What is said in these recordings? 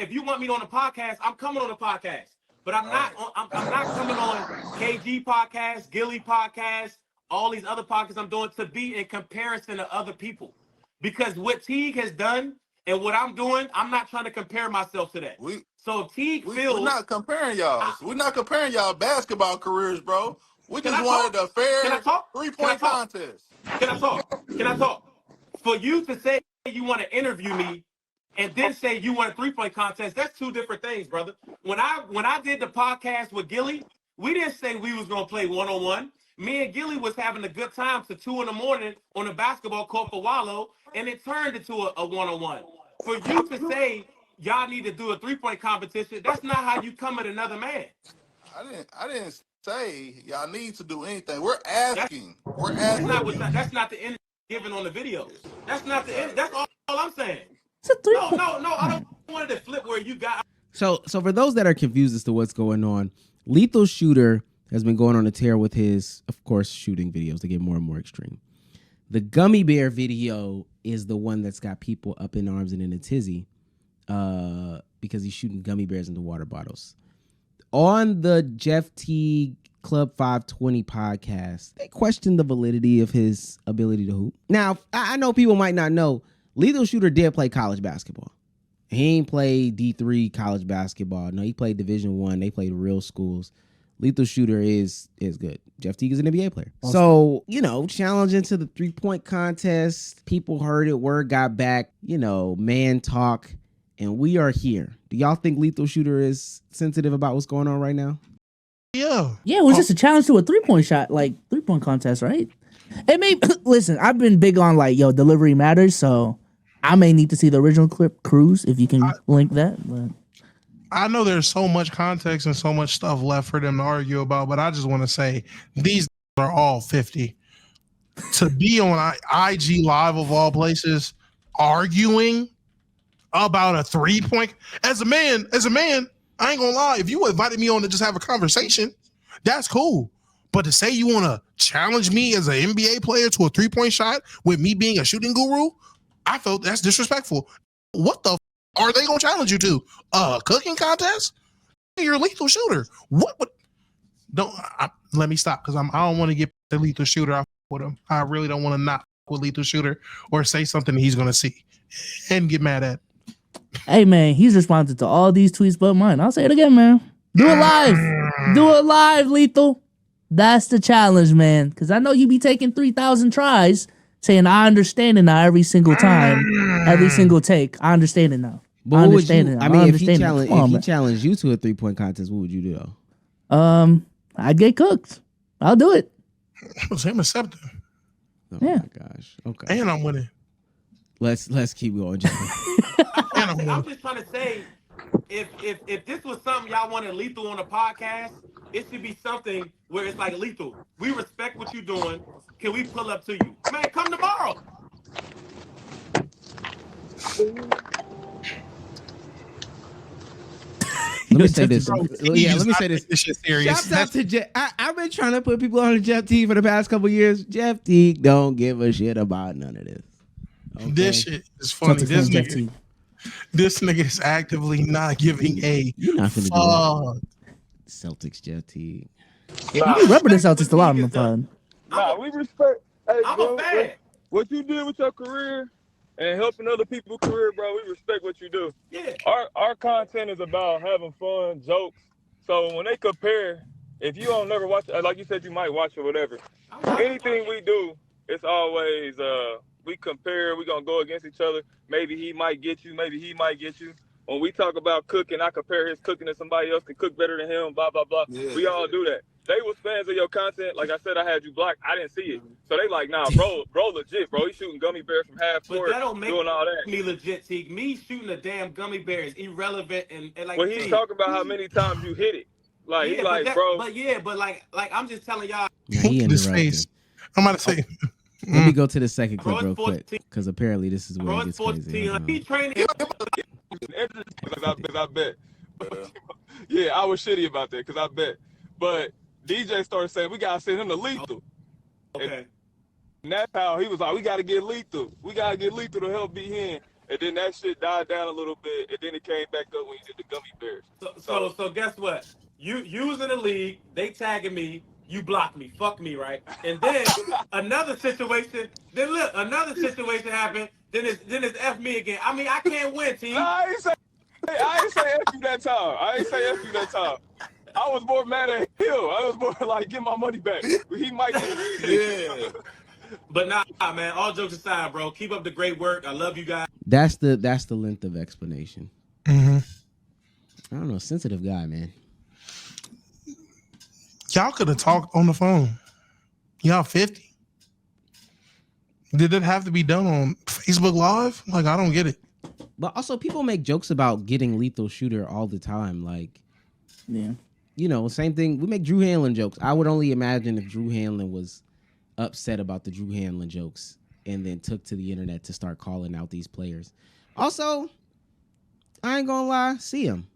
if you want me on the podcast, I'm coming on the podcast. But I'm not coming on KG podcast, Gilly podcast, all these other podcasts I'm doing to be in comparison to other people. Because what Teague has done and what I'm doing, I'm not trying to compare myself to that. So Teague feels... We're not comparing y'all. We're not comparing y'all basketball careers, bro. We just wanted a fair 3-point contest. Can I talk? For you to say you want to interview me and then say you want a 3-point contest, that's two different things, brother. When I did the podcast with Gilly, we didn't say we was going to play one-on-one. Me and Gilly was having a good time to 2 a.m. on the basketball court for Wallow, and it turned into a one-on-one. For you to say y'all need to do a 3-point competition, that's not how you come at another man. I didn't say y'all need to do anything. We're asking. That's not the energy given on the video. That's not the energy. That's all I'm saying. It's a 3 No, I don't want it to flip where you got. So for those that are confused as to what's going on, Lethal Shooter has been going on a tear with his, of course, shooting videos. They get more and more extreme. The gummy bear video is the one that's got people up in arms and in a tizzy because he's shooting gummy bears into water bottles. On the Jeff Teague Club 520 podcast, they questioned the validity of his ability to hoop. Now, I know people might not know, Lethal Shooter did play college basketball. He ain't played D3 college basketball. No, he played Division I. They played real schools. Lethal Shooter is good. Jeff Teague is an NBA player. Awesome. So, challenge into the 3-point contest. People heard it. Word got back. Man talk. And we are here. Do y'all think Lethal Shooter is sensitive about what's going on right now? Yeah, it was just a challenge to a 3-point shot, 3-point contest, right? It may listen. I've been big on delivery matters, so I may need to see the original clip. Cruz, if you can link that. But I know there's so much context and so much stuff left for them to argue about, but I just want to say these are all 50. To be on IG Live of all places arguing about a 3-point as a man, I ain't gonna lie. If you invited me on to just have a conversation, that's cool. But to say you want to challenge me as an NBA player to a 3-point shot with me being a shooting guru, I felt that's disrespectful. What the are they gonna challenge you to? A cooking contest? You're a Lethal Shooter. What would? Let me stop because I don't want to get the Lethal Shooter out with him. I really don't want to not with Lethal Shooter or say something he's gonna see and get mad at. Hey man, he's responded to all these tweets but mine. I'll say it again, man. Do it live. Do it live, Lethal. That's the challenge, man. Because I know you be taking 3,000 tries saying, I understand it now every single time, every single take. I understand it now. But I understand it. If he challenged you to a 3-point contest, what would you do though? I'd get cooked. I'll do it. It's him accepting. Oh my gosh. Okay. And I'm winning. Let's keep going, John. I'm just trying to say, if this was something y'all wanted Lethal on a podcast, it should be something where it's like, Lethal, we respect what you're doing. Can we pull up to you? Man, come tomorrow. Let me say this. Let me say this. This shit's serious. Shouts out to Jeff. I've been trying to put people on Jeff Teague for the past couple years. Jeff Teague don't give a shit about none of this. Okay? This shit is funny. This nigga is actively not giving a You're not gonna do that. Celtics Jeff Teague. Nah, you remember the Celtics a lot on the pod. Nah, we respect. Hey, I'm bro, a fan. what you did with your career and helping other people's career, bro, we respect what you do. Yeah. Our content is about having fun, jokes. So when they compare, if you don't never watch, like you said, you might watch or whatever. Anything we do, it's always we compare. We gonna go against each other. Maybe he might get you. Maybe he might get you. When we talk about cooking, I compare his cooking to somebody else can cook better than him. Blah blah blah. Yeah. We all do that. They was fans of your content. Like I said, I had you blocked. I didn't see it. So they like, nah, bro legit, bro. He's shooting gummy bears from half court, that don't make doing all that. Me legit, Teague. Me shooting a damn gummy bear is irrelevant and like. Well, he's talking about how many times you hit it. Like yeah, he like, but like I'm just telling y'all. He this face. I'm about to say. Let me go to the second clip real quick because apparently this is where it gets crazy. He training. I bet. Yeah, I was shitty about that because I bet. But DJ started saying we gotta send him to Lethal. Okay. And that's how he was like, we gotta get Lethal. We gotta get Lethal to help beat him. and then that shit died down a little bit, and then it came back up when you did the gummy bears. So guess what? You was in the league, they tagging me, you blocked me, fuck me, right? And then another situation happened, then it's F me again. I mean, I can't win, team. No, I ain't say F you that time. I was more mad at him. I was more like, get my money back. He might get Yeah. But nah, man, all jokes aside, bro, keep up the great work. I love you guys. That's the length of explanation. Mm-hmm. I don't know, sensitive guy, man. Y'all could have talked on the phone. Y'all 50. Did it have to be done on Facebook Live? Like, I don't get it. But also, people make jokes about getting lethal shooter all the time. Like, Yeah. you know, same thing. We make Drew Hanlon jokes. I would only imagine if Drew Hanlon was upset about the Drew Hanlon jokes and then took to the internet to start calling out these players. Also, I ain't gonna lie, see him.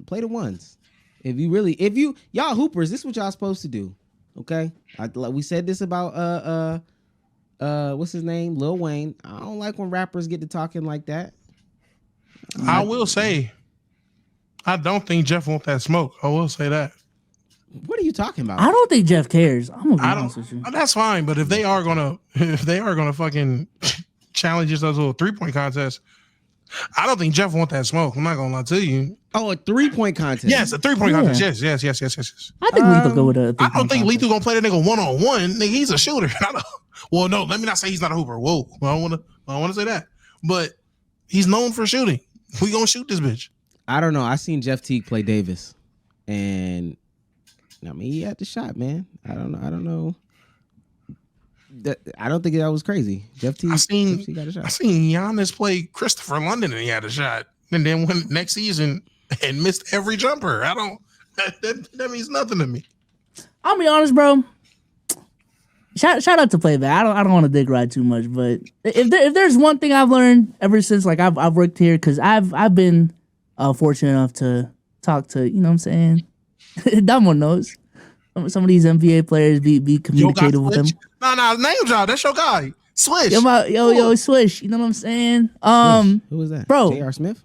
Play the ones. If y'all hoopers, this is what y'all supposed to do. Okay? We said this about what's his name? Lil Wayne. I don't like when rappers get to talking like that. I will say, I don't think Jeff want that smoke. I will say that. What are you talking about? I don't think Jeff cares. I'm gonna be honest with you. That's fine, but if they are gonna fucking challenge yourselves to a 3-point contest, I don't think Jeff want that smoke. I'm not gonna lie to you. Oh, a 3-point contest. Yes, a 3-point contest. Yes. I think Lethal go with a 3-point I don't think contest. Lethal gonna play that nigga 1-on-1. Nigga, he's a shooter. Well, no, let me not say he's not a hooper. Whoa, I don't wanna say that. But he's known for shooting. We gonna shoot this bitch. I don't know. I seen Jeff Teague play Davis, and I mean he had the shot, man. I don't know. I don't think that was crazy. Jeff Teague got a shot. I seen Giannis play Christopher London and he had a shot, and then went next season and missed every jumper. That means nothing to me. I'll be honest, bro. Shout out to Playback. I don't want to dick ride too much, but if there's one thing I've learned ever since like I've worked here, because I've been fortunate enough to talk to, you know what I'm saying, Damo knows some of these NBA players, be communicative with them. No, name drop. That's your guy. Swish. Yo, Swish. You know what I'm saying? Who was that? Bro. J.R. Smith?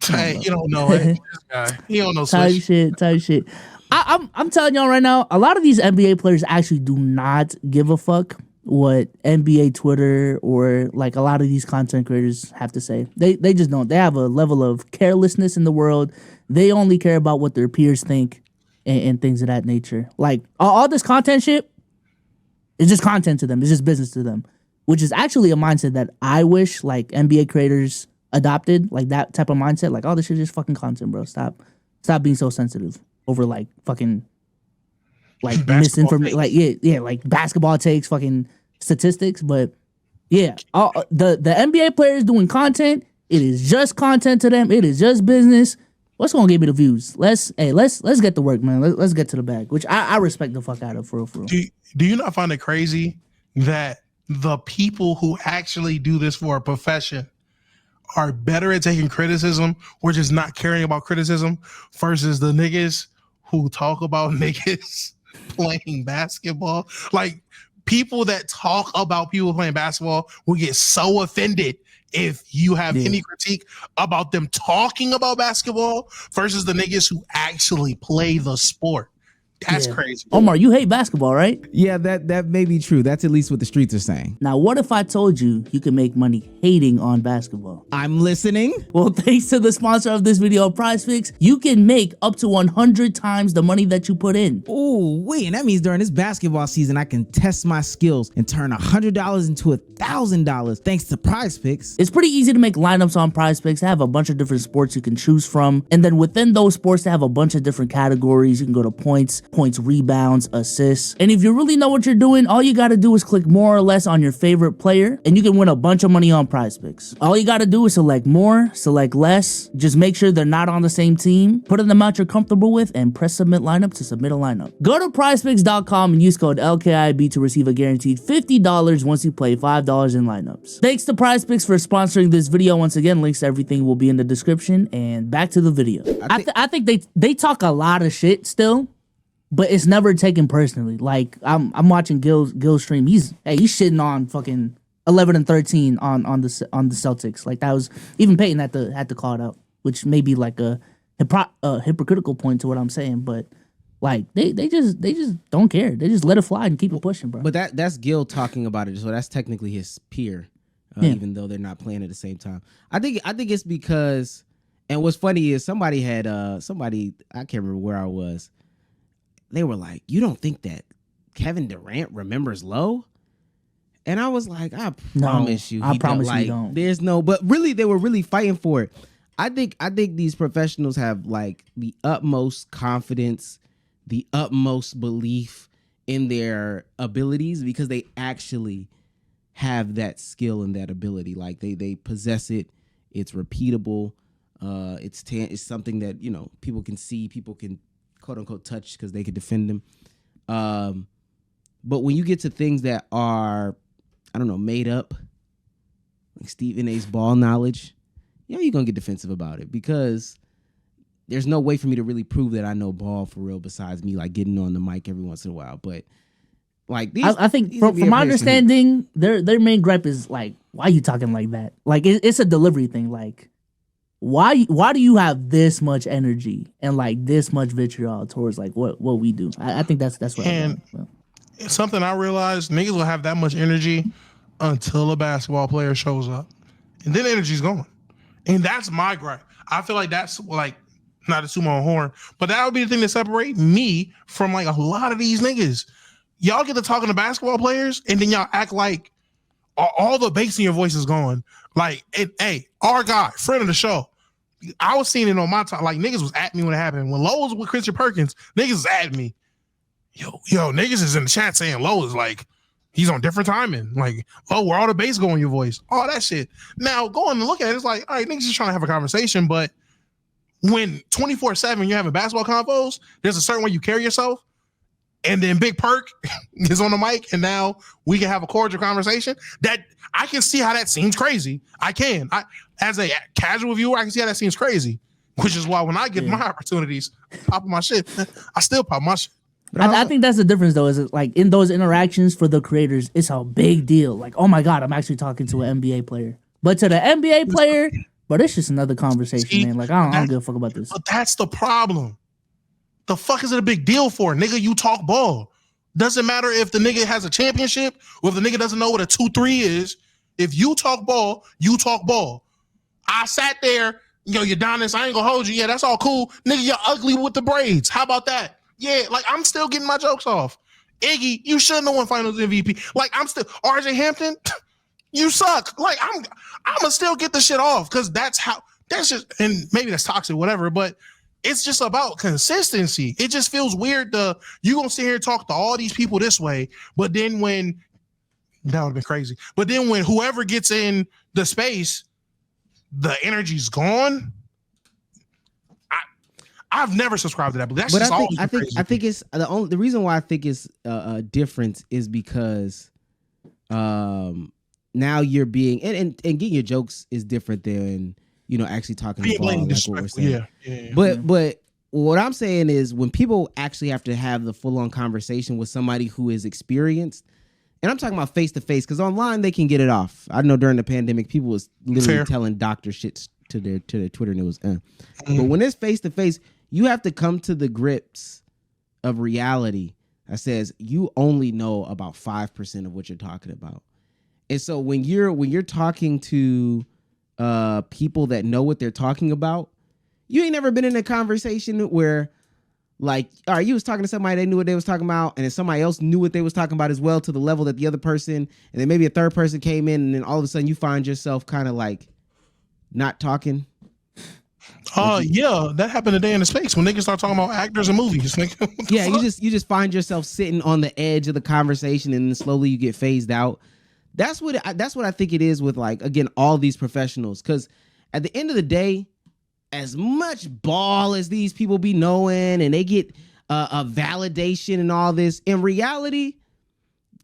Hey, you don't know it. This guy. He don't know Swish. Type shit. I'm telling y'all right now, a lot of these NBA players actually do not give a fuck what NBA Twitter or like a lot of these content creators have to say. They just don't. They have a level of carelessness in the world. They only care about what their peers think and things of that nature. Like all this content shit is just content to them. It's just business to them, which is actually a mindset that I wish like NBA creators adopted, like that type of mindset. Like, oh, this shit is just fucking content, bro. Stop being so sensitive over like fucking like misinformation. Like like basketball takes, fucking statistics. But yeah, the NBA players doing content, it is just content to them. It is just business. What's gonna give me the views? Let's get to work, man. Let's get to the bag, which I respect the fuck out of, for real. Do you not find it crazy that the people who actually do this for a profession are better at taking criticism or just not caring about criticism versus the niggas who talk about niggas playing basketball? Like, people that talk about people playing basketball will get so offended if you have any critique about them talking about basketball versus the niggas who actually play the sport. That's crazy. Omar, you hate basketball, right? Yeah, that may be true. That's at least what the streets are saying. Now, what if I told you you can make money hating on basketball? I'm listening. Well, thanks to the sponsor of this video, PrizePicks, you can make up to 100 times the money that you put in. Ooh, wait, and that means during this basketball season, I can test my skills and turn $100 into $1,000 thanks to PrizePicks. It's pretty easy to make lineups on PrizePicks. They have a bunch of different sports you can choose from. And then within those sports, they have a bunch of different categories. You can go to points, rebounds, assists. And if you really know what you're doing, all you gotta do is click more or less on your favorite player and you can win a bunch of money on PrizePicks. All you gotta do is select more, select less, just make sure they're not on the same team, put in the amount you're comfortable with, and press submit lineup to submit a lineup. Go to prizepicks.com and use code LKIB to receive a guaranteed $50 once you play $5 in lineups. Thanks to PrizePicks for sponsoring this video. Once again, links to everything will be in the description, and back to the video. I think they talk a lot of shit still, but it's never taken personally. Like I'm watching Gil stream. He's shitting on fucking 11-13 on the Celtics. Like that was even Peyton had to call it out, which may be like a hypocritical point to what I'm saying, but like they just don't care. They just let it fly and keep it pushing, bro. But that's Gil talking about it, so that's technically his peer, even though they're not playing at the same time. I think it's because, and what's funny is somebody had somebody, I can't remember where I was. They were like, "You don't think that Kevin Durant remembers Lowe?" And I was like, "I promise you, I promise like, you don't." There's no, but really, they were really fighting for it. I think these professionals have like the utmost confidence, the utmost belief in their abilities because they actually have that skill and that ability. Like they possess it. It's repeatable. It's something that, you know, people can see, people can quote unquote touch because they can defend them. But when you get to things that are, I don't know, made up, like Stephen A's ball knowledge, you're going to get defensive about it because there's no way for me to really prove that I know ball for real besides me like getting on the mic every once in a while. But like these, I think from my understanding, their main gripe is like, why are you talking like that? Like it's a delivery thing. Like why do you have this much energy and like this much vitriol towards like what we do? I think that's what. And it's something I realized, niggas will have that much energy until a basketball player shows up, and then energy's gone. And that's my gripe. I feel like that's like, not to toot my own horn, but that would be the thing that separate me from like a lot of these niggas. Y'all get to talking to basketball players and then y'all act like all the bass in your voice is gone. Like, hey, our guy, friend of the show, I was seeing it on my time. Like, niggas was at me when it happened. When Lowe was with Christian Perkins, niggas was at me. Yo, niggas is in the chat saying Lowe is like, he's on different timing. Like, oh, where all the bass go in your voice? All that shit. Now, going and look at it, it's like, all right, niggas just trying to have a conversation, but when 24/7 you're having basketball convos, there's a certain way you carry yourself. And then Big Perk is on the mic, and now we can have a cordial conversation. That I can see how that seems crazy. I as a casual viewer, I can see how that seems crazy. Which is why when I get my opportunities, popping my shit, I still pop my shit. I think that's the difference, though. Is it like in those interactions for the creators, it's a big deal. Like, oh my god, I'm actually talking to an NBA player. But to the NBA player, but it's just another conversation, man. Like, I don't give a fuck about this. But that's the problem. The fuck is it a big deal for? Nigga, you talk ball. Doesn't matter if the nigga has a championship or if the nigga doesn't know what a 2-3 is. If you talk ball, you talk ball. I sat there, you're Udonis, I ain't gonna hold you. Yeah, that's all cool. Nigga, you're ugly with the braids. How about that? Yeah, like I'm still getting my jokes off. Iggy, you shouldn't have won finals MVP. Like I'm still RJ Hampton, you suck. Like I'm gonna still get the shit off because that's just, and maybe that's toxic, whatever, but it's just about consistency. It just feels weird you gonna sit here and talk to all these people this way, but then when that would have been crazy. But then when whoever gets in the space, the energy's gone. I've never subscribed to that, but that's just all. I think it's the reason why I think it's a difference is because now you're being and getting your jokes is different than actually talking to ball, like what we're saying. Yeah. But what I'm saying is when people actually have to have the full on conversation with somebody who is experienced, and I'm talking about face to face, because online they can get it off. I know during the pandemic people was literally telling doctor shit to their Twitter news. But when it's face to face, you have to come to the grips of reality that says you only know about 5% of what you're talking about. And so when you're talking to people that know what they're talking about, you ain't never been in a conversation where, like, all right, you was talking to somebody, they knew what they was talking about, and then somebody else knew what they was talking about as well, to the level that the other person, and then maybe a third person came in, and then all of a sudden you find yourself kind of like not talking. Yeah, that happened today in the space when niggas start talking about actors and movies. Yeah, you just find yourself sitting on the edge of the conversation, and then slowly you get phased out. That's what I think it is with, like, again, all these professionals, because at the end of the day, as much ball as these people be knowing and they get a validation and all this, in reality,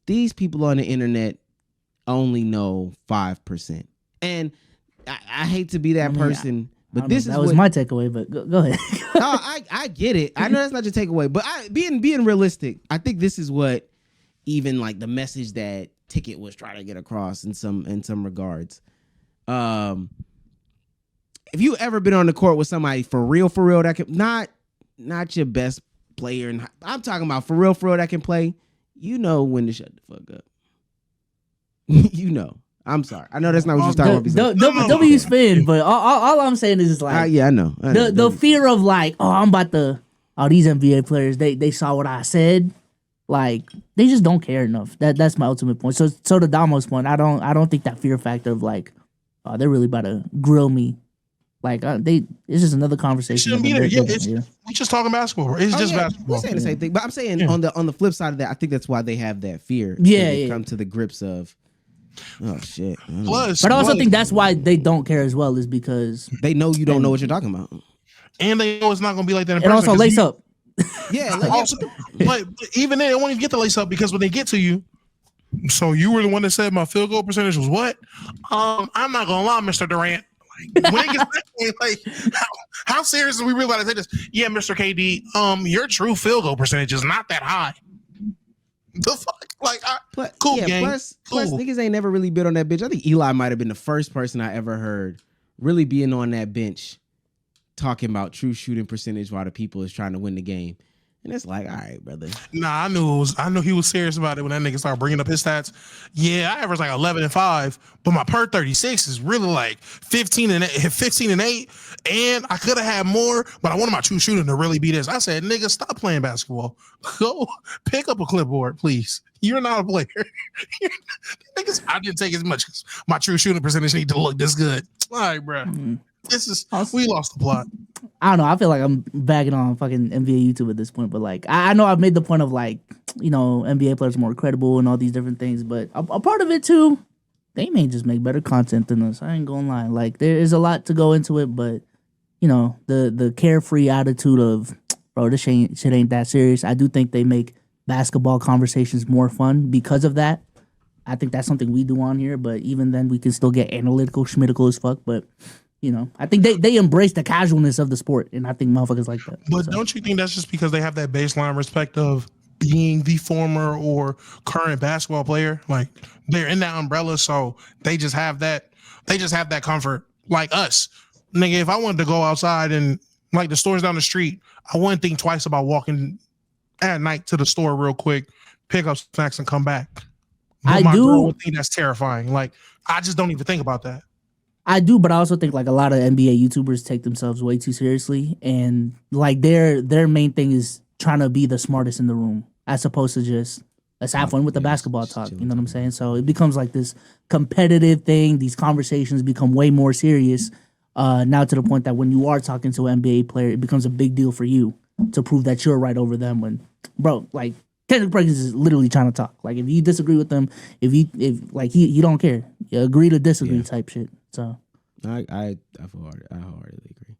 these people on the internet only know 5%. And I hate to be that person, but this that was my takeaway. But go ahead. No, I get it. I know that's not your takeaway, but being realistic, I think this is what even like the message that ticket was trying to get across in some regards. If you ever been on the court with somebody for real that can not your best player, and I'm talking about for real that can play, you know when to shut the fuck up. You know. I'm sorry. I know that's not what you're talking about. W's fan, but all I'm saying is like, yeah, I know. The fear of like, these NBA players, they saw what I said. Like, they just don't care enough. That's my ultimate point. So to Damo's point, I don't think that fear factor of like, oh, they're really about to grill me. Like, it's just another conversation. We just talking basketball. It's just basketball. We're saying the same thing, but I'm saying on the flip side of that, I think that's why they have that fear. Come to the grips of, oh shit. But I also think that's why they don't care as well, is because they know you don't know what you're talking about, and they know it's not going to be like that. And also lace up. Yeah, but even then, they won't even get the lace up because when they get to you. So you were the one that said my field goal percentage was what? I'm not gonna lie, Mr. Durant. Like, when it gets that way, like, how serious are we really about to say this? Yeah, Mr. KD, your true field goal percentage is not that high. The fuck? Like, cool, gang. Plus, niggas ain't never really been on that bench. I think Eli might have been the first person I ever heard really being on that bench talking about true shooting percentage while the people is trying to win the game. And it's like, all right, brother. Nah, I knew he was serious about it when that nigga started bringing up his stats. Yeah, I average like 11 and 5, but my per 36 is really like 15 and 8, and I could have had more, but I wanted my true shooting to really be this. I said, nigga, stop playing basketball. Go pick up a clipboard, please. You're not a player. Niggas, I didn't take as much because my true shooting percentage need to look this good. All right, bro. Mm-hmm. We lost the plot. I don't know. I feel like I'm bagging on fucking NBA YouTube at this point, but like I know I've made the point of like, NBA players are more credible and all these different things, but a part of it too, they may just make better content than us. I ain't gonna lie. Like there is a lot to go into it, but the carefree attitude of, bro, this shit ain't that serious. I do think they make basketball conversations more fun because of that. I think that's something we do on here, but even then we can still get analytical, schmitical as fuck, but I think they embrace the casualness of the sport, and I think motherfuckers like that. But don't you think that's just because they have that baseline respect of being the former or current basketball player? Like, they're in that umbrella, so they just have that. They just have that comfort. Like us, nigga. If I wanted to go outside and like the stores down the street, I wouldn't think twice about walking at night to the store real quick, pick up snacks, and come back. But my girl would think that's terrifying. Like, I just don't even think about that. I do, but I also think like a lot of NBA YouTubers take themselves way too seriously, and like their main thing is trying to be the smartest in the room, as opposed to just let's have fun with the basketball talk. You know what I'm saying? So it becomes like this competitive thing. These conversations become way more serious now, to the point that when you are talking to an NBA player, it becomes a big deal for you to prove that you're right over them. When, bro, like Kendrick Perkins is literally trying to talk. Like if you disagree with them, if he don't care, you agree to disagree type shit. So I wholeheartedly agree.